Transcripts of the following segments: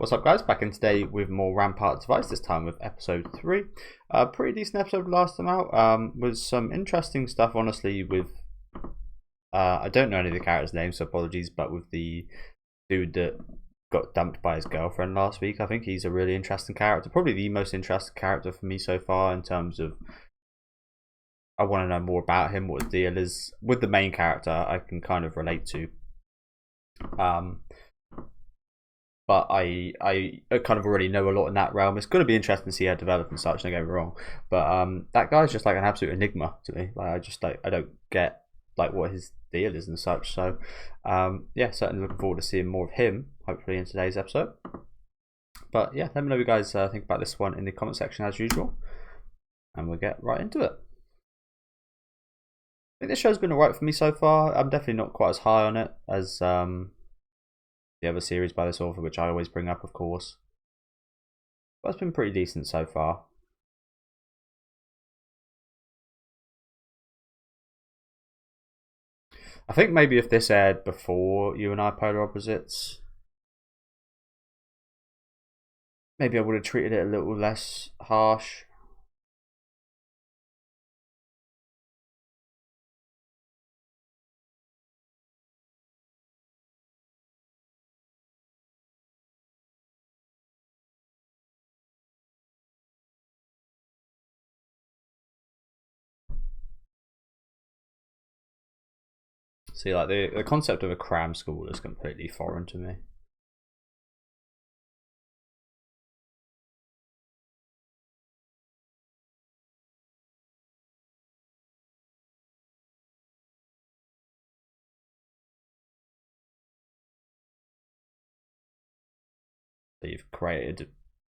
What's up, guys? Back in today with more Ramparts of Ice, this time with episode 3. Pretty decent episode last time out, with some interesting stuff, honestly, with... I don't know any of the characters' names, so apologies, but with the dude that got dumped by his girlfriend last week, I think he's a really interesting character. Probably the most interesting character for me so far in terms of... I want to know more about him, what his deal is. With the main character, I can kind of relate to. But I kind of already know a lot in that realm. It's going to be interesting to see how it develops and such, don't get me wrong. But that guy's just like an absolute enigma to me. Like I don't get like what his deal is and such. So yeah, certainly looking forward to seeing more of him, hopefully in today's episode. But yeah, let me know what you guys think about this one in the comment section as usual. And we'll get right into it. I think this show's been alright for me so far. I'm definitely not quite as high on it as the other series by this author, which I always bring up, of course. But it's been pretty decent so far. I think maybe if this aired before You and I Polar Opposites, maybe I would have treated it a little less harsh. See, like the concept of a cram school is completely foreign to me. So you've created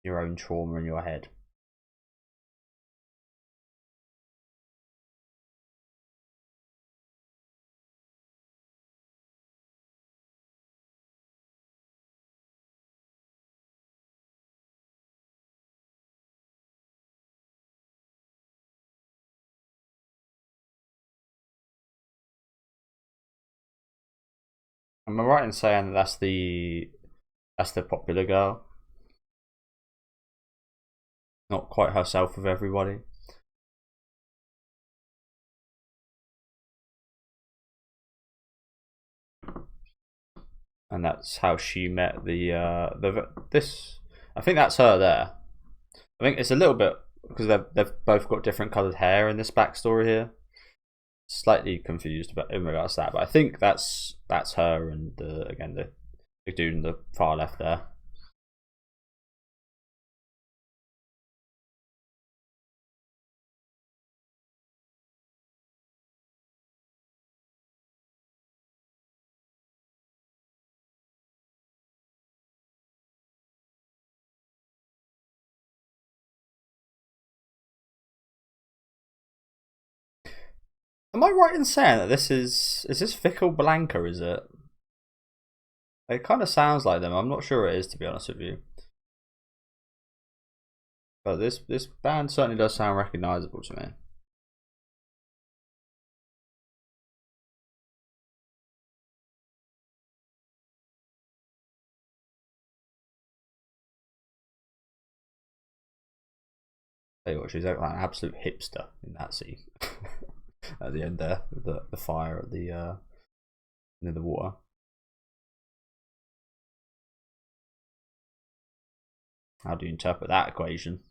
your own trauma in your head. Am I right in saying that that's the popular girl? Not quite herself with everybody. And that's how she met this. I think that's her there. I think it's a little bit because they've both got different coloured hair in this backstory here. Slightly confused about in regards to that, but I think that's her and again the dude in the far left there. Am I right in saying that this is this Fickle Blanca? Is it? It kind of sounds like them. I'm not sure it is, to be honest with you. But this band certainly does sound recognisable to me. Tell you what, she's like an absolute hipster in that scene. At the end there, with the fire at the near the water. How do you interpret that equation?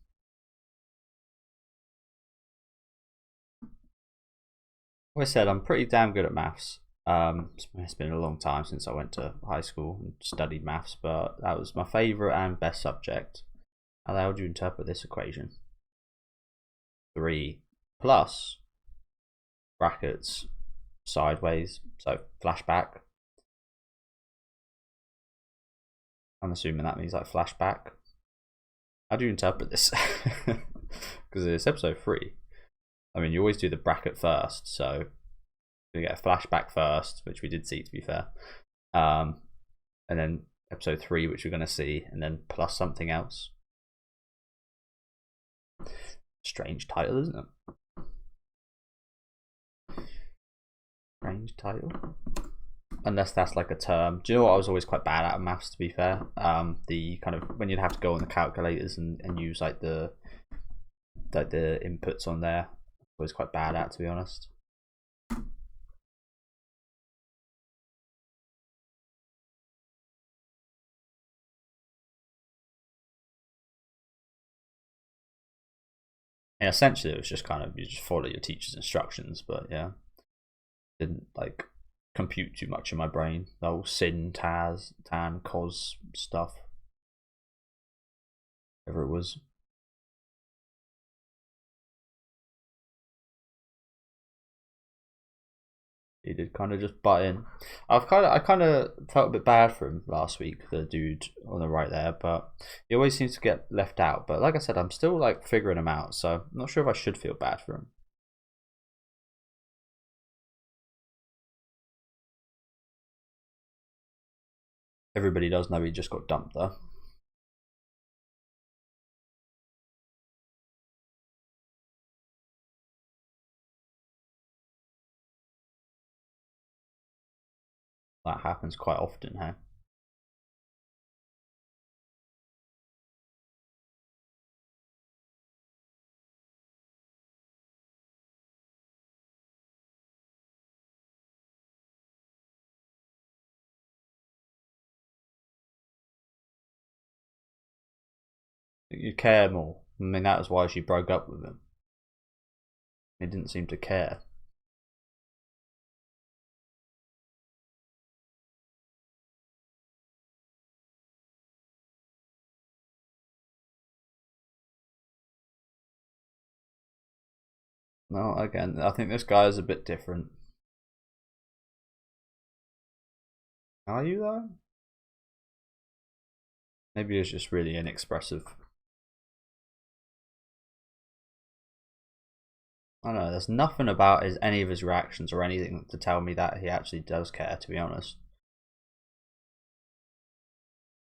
Like I said, I'm pretty damn good at maths. It's been a long time since I went to high school and studied maths, but that was my favourite and best subject. How would you interpret this equation? 3 plus brackets sideways, so flashback. I'm assuming that means like flashback. How do you interpret this? Because it's episode 3. I mean, you always do the bracket first, so we get a flashback first, which we did see, to be fair, and then episode 3, which we're going to see, and then plus something else. Strange title, isn't it? Strange title. unless that's like a term. Do you know what? I was always quite bad at maths, to be fair. The kind of when you'd have to go on the calculators and use like the inputs on there, I was quite bad at, to be honest. And essentially, it was just kind of you just follow your teacher's instructions, but yeah, didn't like compute too much in my brain. The whole sin, tas, tan, cos stuff, whatever it was. He did kind of just butt in. I kind of felt a bit bad for him last week, the dude on the right there, but he always seems to get left out. But like I said, I'm still like figuring him out, so I'm not sure if I should feel bad for him. Everybody does know he just got dumped though. That happens quite often, hey? You care more. I mean, that was why she broke up with him. He didn't seem to care. No, again, I think this guy is a bit different. Are you though? Maybe he's just really inexpressive. I don't know. There's nothing about any of his reactions or anything to tell me that he actually does care. To be honest,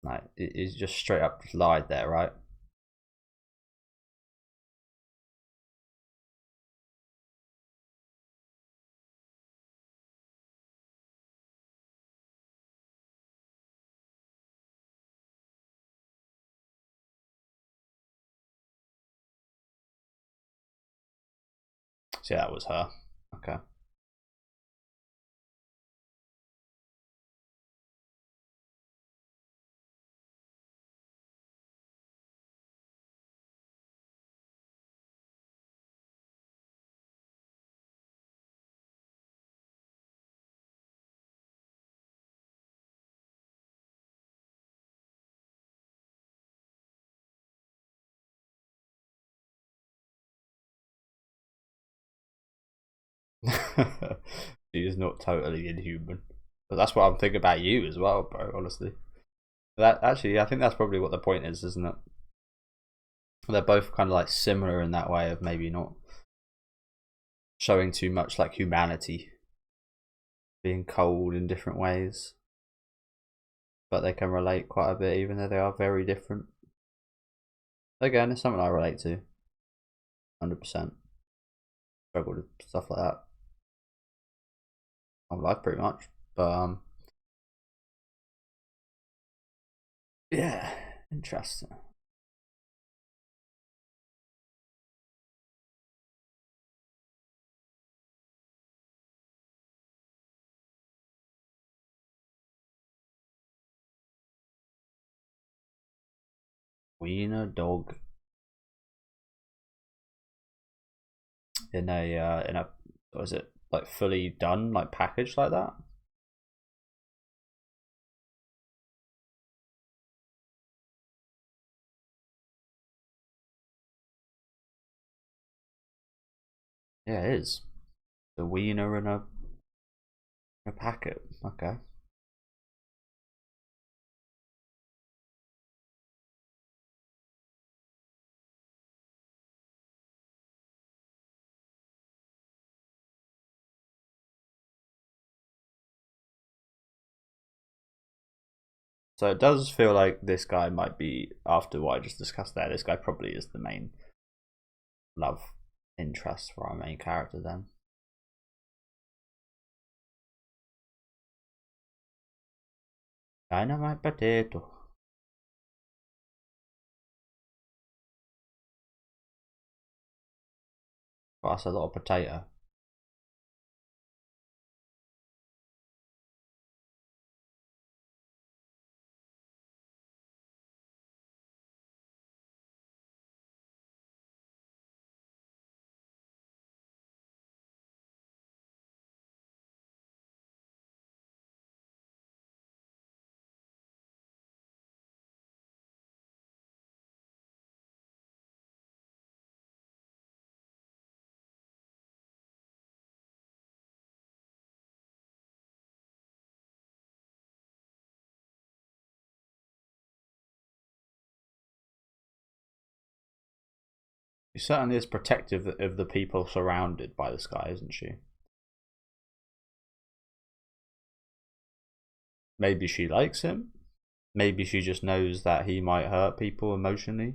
like he's just straight up lied there, right? So yeah, that was her. Okay. She is not totally inhuman. But that's what I'm thinking about you as well, bro. Honestly, that actually, I think that's probably what the point is, isn't it? They're both kind of like similar in that way of maybe not showing too much like humanity, being cold in different ways, but they can relate quite a bit, even though they are very different. Again, it's something I relate to, 100%. Struggle with stuff like that. My life, pretty much. But yeah, interesting. Wiener dog in a what is it like fully done like packaged like that? Yeah, it is. The wiener in a packet. Okay. So it does feel like this guy might be, after what I just discussed there, this guy probably is the main love interest for our main character then. Dynamite potato. Oh, that's a lot of potato. She certainly is protective of the people surrounded by this guy, isn't she? Maybe she likes him. Maybe she just knows that he might hurt people emotionally.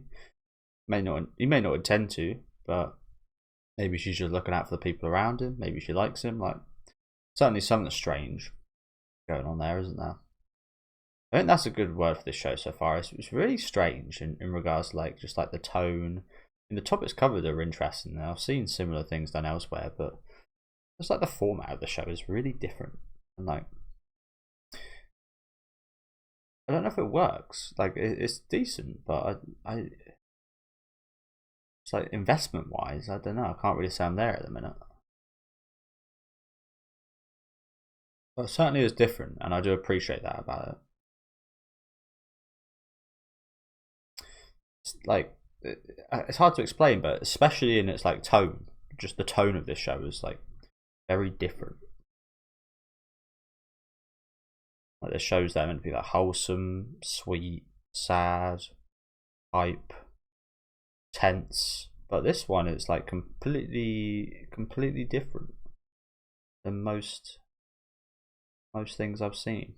He may not intend to, but maybe she's just looking out for the people around him. Maybe she likes him. Like, certainly something strange going on there, isn't there? I think that's a good word for this show so far. It's really strange in regards to like just like the tone. And the topics covered are interesting. I've seen similar things done elsewhere, but just like the format of the show is really different. And like, I don't know if it works. Like, it's decent, but I it's like investment wise, I don't know. I can't really say I'm there at the minute. But it certainly is different, and I do appreciate that about it. It's like it's hard to explain, but especially in its like tone, just the tone of this show is like very different. Like, there's shows that are meant to be like wholesome, sweet, sad, hype, tense, but this one is like completely different than most things I've seen,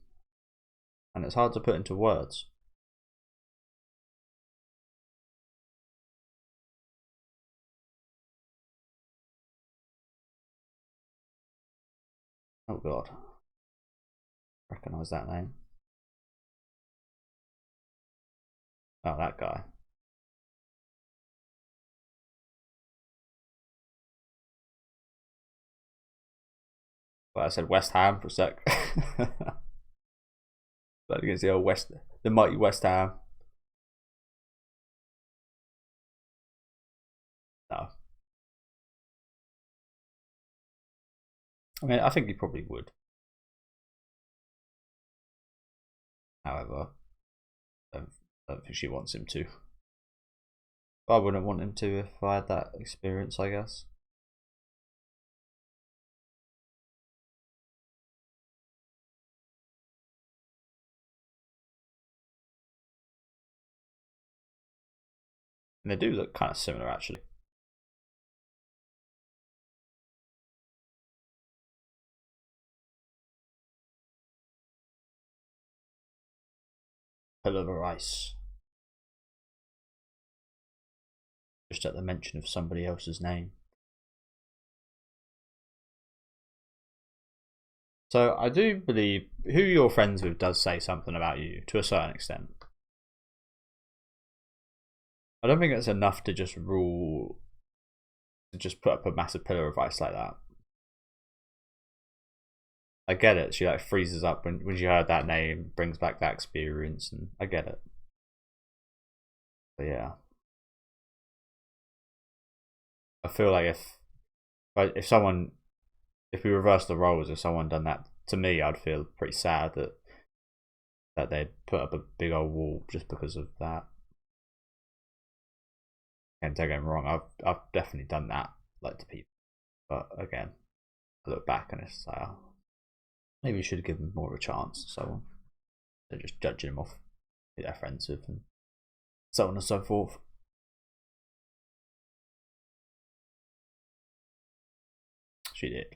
and it's hard to put into words. Oh god, recognize that name. Oh, that guy. Well, I said West Ham for a sec. But against the old the mighty West Ham. No, I mean I think he probably would. However, I don't think she wants him to. But I wouldn't want him to if I had that experience, I guess. And they do look kind of similar, actually. Pillar of Ice. Just at the mention of somebody else's name. So I do believe who you're friends with does say something about you to a certain extent. I don't think it's enough to just put up a massive pillar of ice like that. I get it. She like freezes up when she heard that name, brings back that experience, and I get it. But yeah, I feel like if we reverse the roles, if someone done that to me, I'd feel pretty sad that they'd put up a big old wall just because of that. And don't get me wrong, I've definitely done that like to people, but again, I look back and it's like, oh, maybe you should have given them more of a chance. So they're just judging them off who they're friends with and so on and so forth. She did.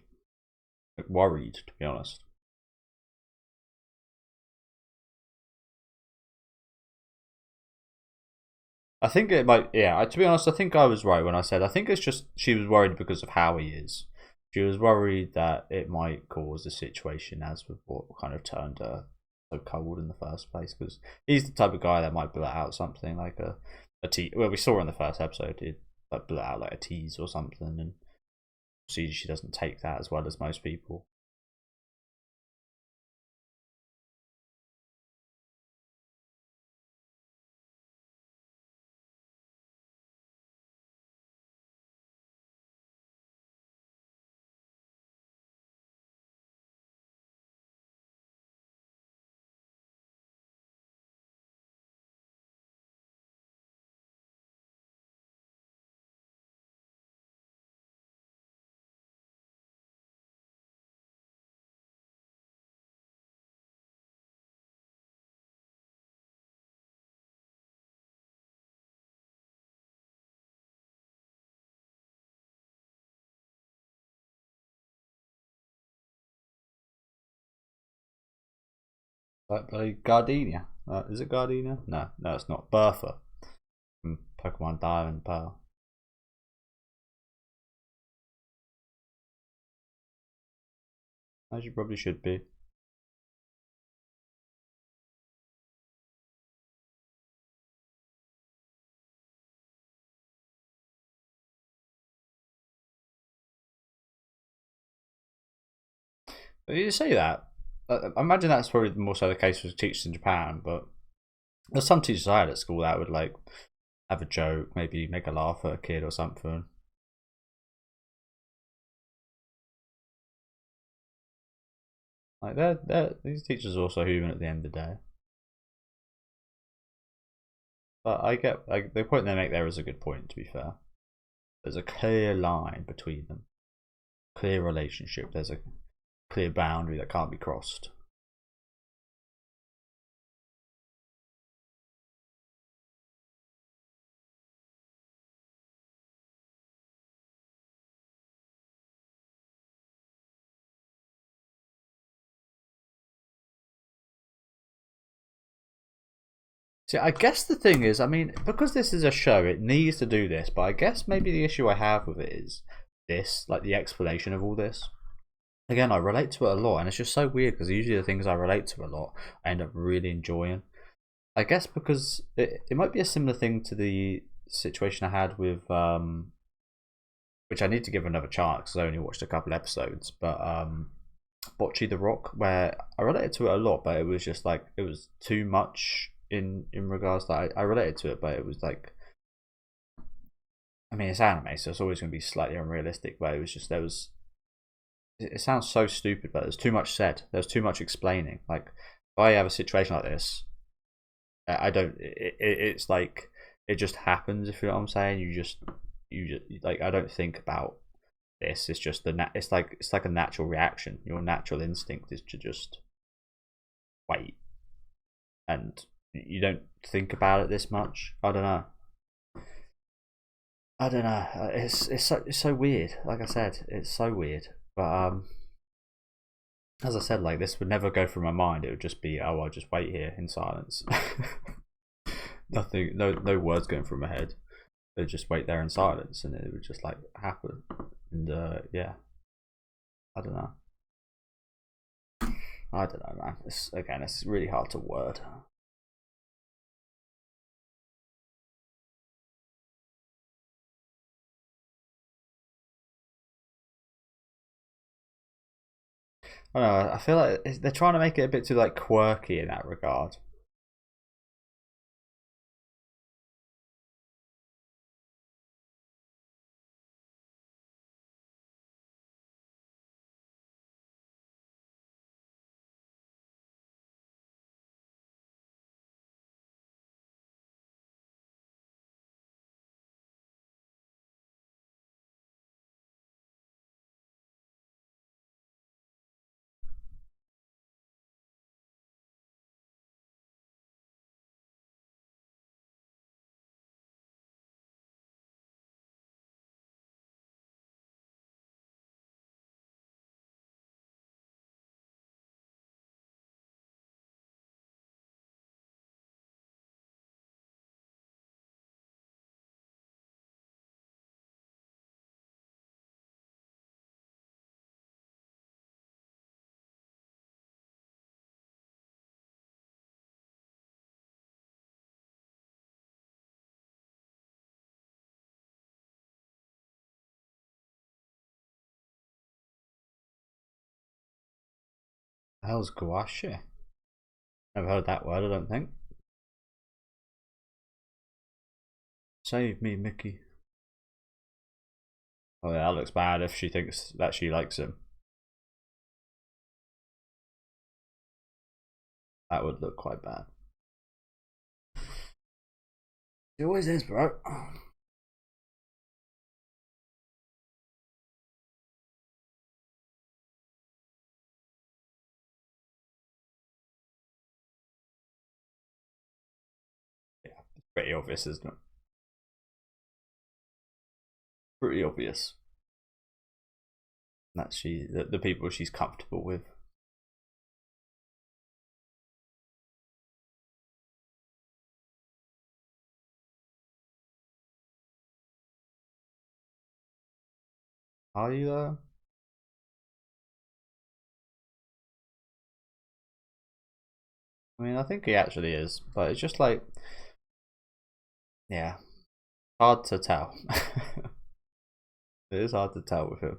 Like, worried, to be honest. I think it might, yeah, to be honest, I think I was right when I said I think it's just she was worried because of how he is. She was worried that it might cause a situation as with what kind of turned her so cold in the first place, because he's the type of guy that might blurt out something like a tease. Well, we saw in the first episode, he'd like blurt out like a tease or something, and see she doesn't take that as well as most people. Like Gardenia. Is it Gardenia? No, it's not. Bertha from Pokemon Diamond and Pearl. As you probably should be. But you say that. I imagine that's probably more so the case with teachers in Japan, but there's some teachers I had at school that would like have a joke, maybe make a laugh at a kid or something. Like these teachers are also human at the end of the day. But I get like the point they make there is a good point. To be fair, there's a clear line between them, clear relationship. There's a clear boundary that can't be crossed. See, I guess the thing is, I mean, because this is a show, it needs to do this. But I guess maybe the issue I have with it is this, like the explanation of all this. Again, I relate to it a lot, and it's just so weird because usually the things I relate to a lot, I end up really enjoying. I guess because it might be a similar thing to the situation I had with which I need to give another chance because I only watched a couple episodes, but Bocce the Rock, where I related to it a lot, but it was just like it was too much in regards that I related to it, but it was like, I mean, it's anime, so it's always going to be slightly unrealistic, but it was just it sounds so stupid, but there's too much said, there's too much explaining. Like if I have a situation like this, I don't. It's like it just happens. If you know what I'm saying, you just like I don't think about this. It's just it's like a natural reaction. Your natural instinct is to just wait, and you don't think about it this much. I don't know. I don't know. It's so weird. Like I said, it's so weird. But as I said, like this would never go through my mind. It would just be, oh, I'll just wait here in silence. Nothing, no words going through my head. They'd just wait there in silence, and it would just like happen. And yeah, I don't know. I don't know, man. It's really hard to word. I don't know. I feel like they're trying to make it a bit too like quirky in that regard. hell's gouache? Never heard that word, I don't think. Save me, Mickey. Oh yeah, that looks bad if she thinks that she likes him. That would look quite bad. It always is, bro. Yeah, it's pretty obvious, isn't it? Pretty obvious. That the people she's comfortable with. Are you there? I mean, I think he actually is, but it's just like, yeah, hard to tell. It is hard to tell with him.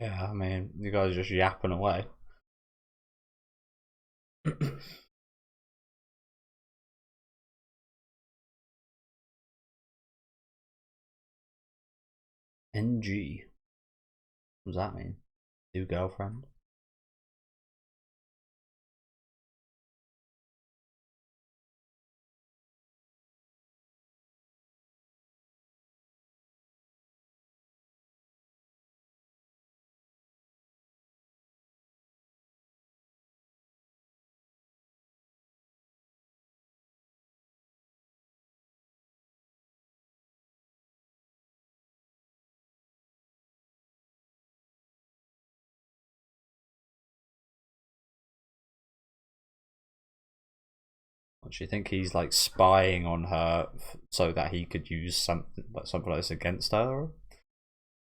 Yeah, I mean, you guys are just yapping away. NG. What does that mean? New girlfriend? Do you think he's like spying on her so that he could use something like this against her?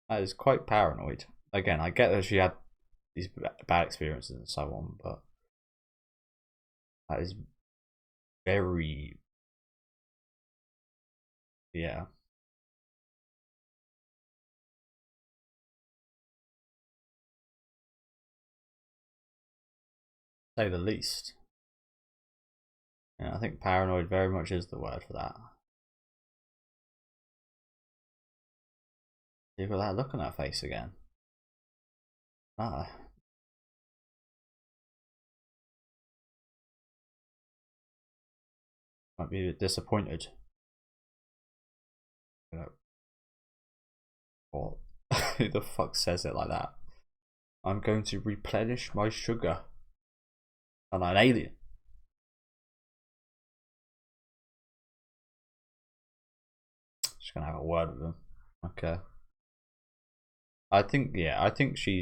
That is quite paranoid. Again, I get that she had these bad experiences and so on, but that is very, yeah, say the least. Yeah, I think paranoid very much is the word for that. You've got that look on her face again. Ah, might be disappointed. You know, what? Who the fuck says it like that? I'm going to replenish my sugar. I'm an alien. Just gonna have a word with him. Okay. I think, yeah, I think she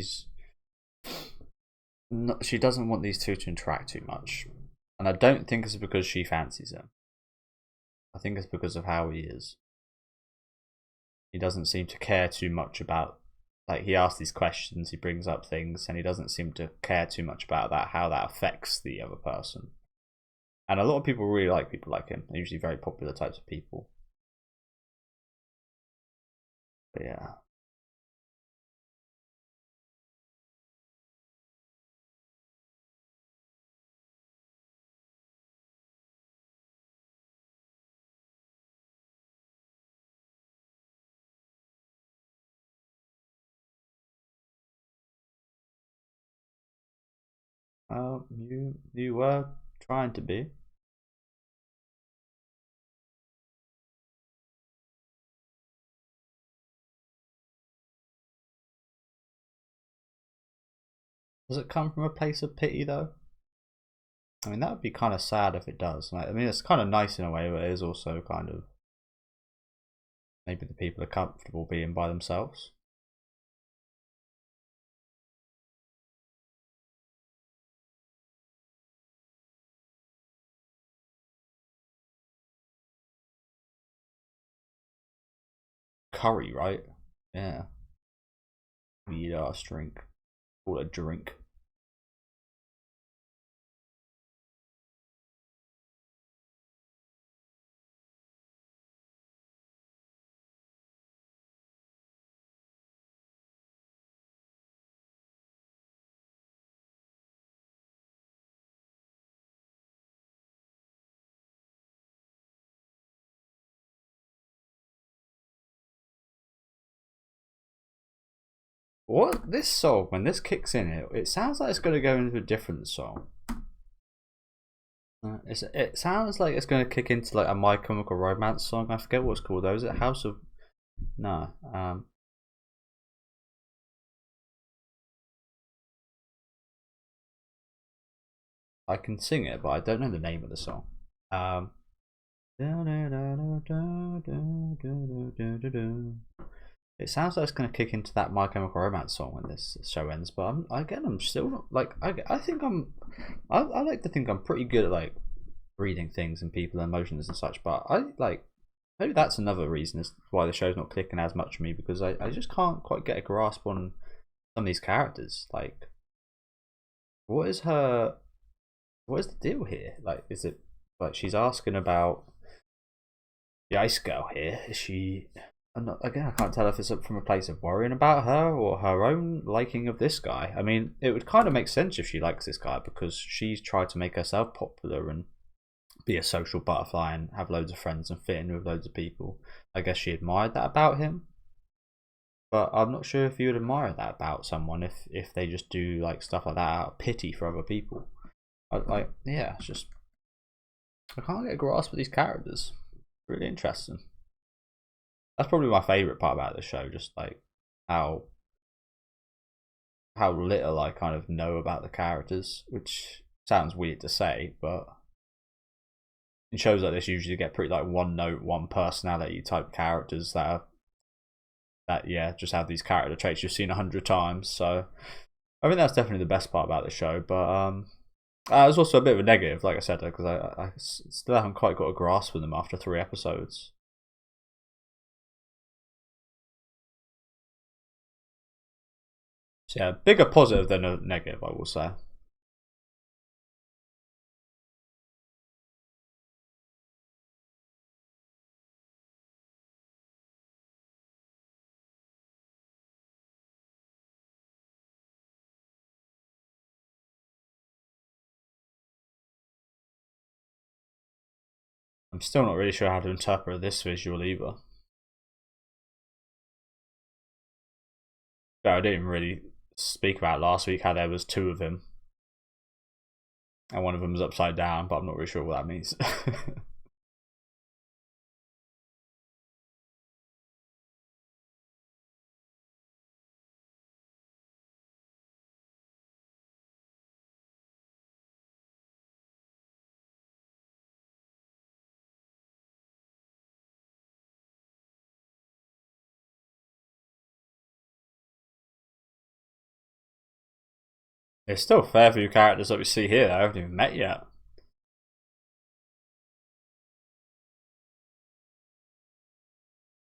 doesn't want these two to interact too much, and I don't think it's because she fancies him. I think it's because of how he is. He doesn't seem to care too much about, like, he asks these questions, he brings up things, and he doesn't seem to care too much about that, how that affects the other person. And a lot of people really like people like him. They're usually very popular types of people. But yeah. You were Trying to be. Does it come from a place of pity though? I mean, that would be kind of sad if it does. Like, I mean, it's kind of nice in a way, but it is also kind of maybe the people are comfortable being by themselves. Curry, right? Yeah. Weird ass drink. Call it a drink. What this song, when this kicks in, it sounds like it's going to go into a different song. It sounds like it's going to kick into like a My Chemical Romance song. I forget what it's called though. Is it House of? No. I can sing it, but I don't know the name of the song. It sounds like it's going to kick into that My Chemical Romance song when this show ends, but I'm still not like I think I like to think I'm pretty good at like reading things and people and emotions and such, but I like maybe that's another reason as why the show's not clicking as much for me, because I just can't quite get a grasp on some of these characters. Like, what is her what is the deal here? Like, is it like she's asking about the ice girl here? Is she? Again, I can't tell if it's from a place of worrying about her or her own liking of this guy. I mean, it would kind of make sense if she likes this guy because she's tried to make herself popular and be a social butterfly and have loads of friends and fit in with loads of people. I guess she admired that about him. But I'm not sure if you would admire that about someone if they just do like stuff like that out of pity for other people. Yeah, it's just I can't get a grasp of these characters. Really interesting. That's probably my favourite part about the show, just like how little I kind of know about the characters, which sounds weird to say, but in shows like this usually get pretty like one note, one personality type characters that yeah, just have these character traits you've seen 100 times. So I think that's definitely the best part about the show. But there's also a bit of a negative, like I said, because I still haven't quite got a grasp of them after 3 episodes. So yeah, bigger positive than a negative, I will say. I'm still not really sure how to interpret this visual either. But I didn't really speak about last week how there was two of him, and one of them was upside down, but I'm not really sure what that means. There's still a fair few characters that we see here that I haven't even met yet.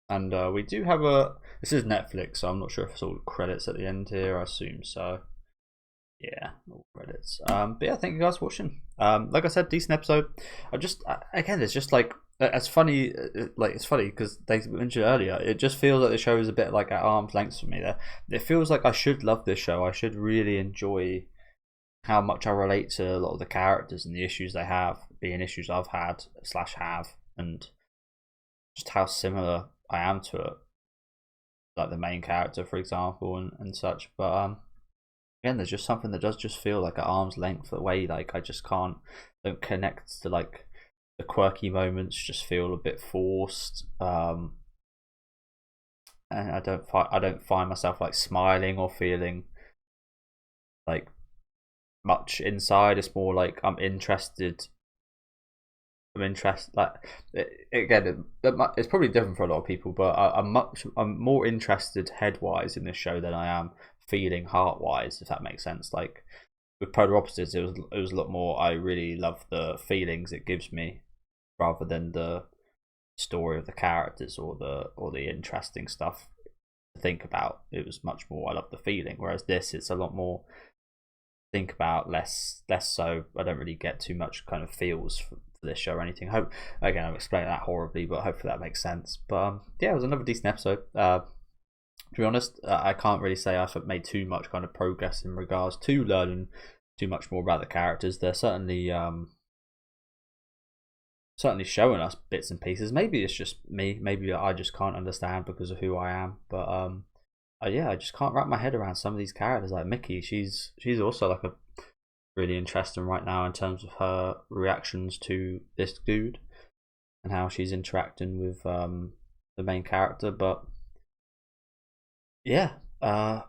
And we do have a. This is Netflix, so I'm not sure if it's all credits at the end here. I assume so. Yeah, all credits. But yeah, thank you guys for watching. Like I said, decent episode. Again, it's just like it's funny. Like it's funny because they mentioned earlier. It just feels like the show is a bit like at arm's length for me. There, it feels like I should love this show. I should really enjoy how much I relate to a lot of the characters and the issues they have, being issues I've had slash have, and just how similar I am to it, like the main character, for example, and such. But again, there's just something that does just feel like at arm's length away. Like I just can't don't connect to like the quirky moments. Just feel a bit forced. And I don't find myself like smiling or feeling like much inside. It's more like I'm interested. Like again, it's probably different for a lot of people, but I'm more interested head wise in this show than I am feeling heart wise, if that makes sense. Like with Polar Opposites, it was a lot more. I really love the feelings it gives me, rather than the story of the characters or the interesting stuff to think about. It was much more I love the feeling, whereas this, it's a lot more think about, less so. I don't really get too much kind of feels for this show or anything. Again, I'm explaining that horribly, but hopefully that makes sense. But yeah, it was another decent episode. To be honest, I can't really say I've made too much kind of progress in regards to learning too much more about the characters. They're certainly showing us bits and pieces. Maybe it's just me. Maybe I just can't understand because of who I am. But yeah, I just can't wrap my head around some of these characters. Like Mickey, she's also like a really interesting right now in terms of her reactions to this dude and how she's interacting with the main character. But yeah, I'm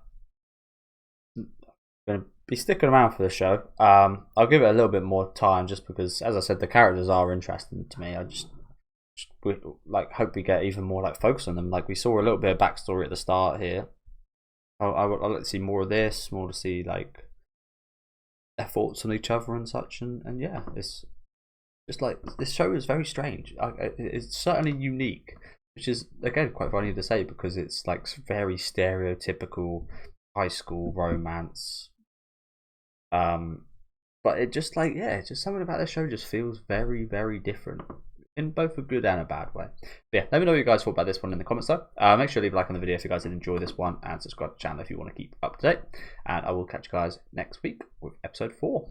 gonna be sticking around for the show. I'll give it a little bit more time, just because, as I said, the characters are interesting to me. I just like hope we get even more like focus on them. Like we saw a little bit of backstory at the start here. I'd like to see more of this, more to see like their thoughts on each other and such. And yeah, it's just like this show is very strange. It's certainly unique, which is again quite funny to say because it's like very stereotypical high school romance. But it just like, yeah, just something about the show just feels very, very different in both a good and a bad way. But yeah, let me know what you guys thought about this one in the comments though. Make sure to leave a like on the video if you guys did enjoy this one, and subscribe to the channel if you want to keep up to date. And I will catch you guys next week with episode 4.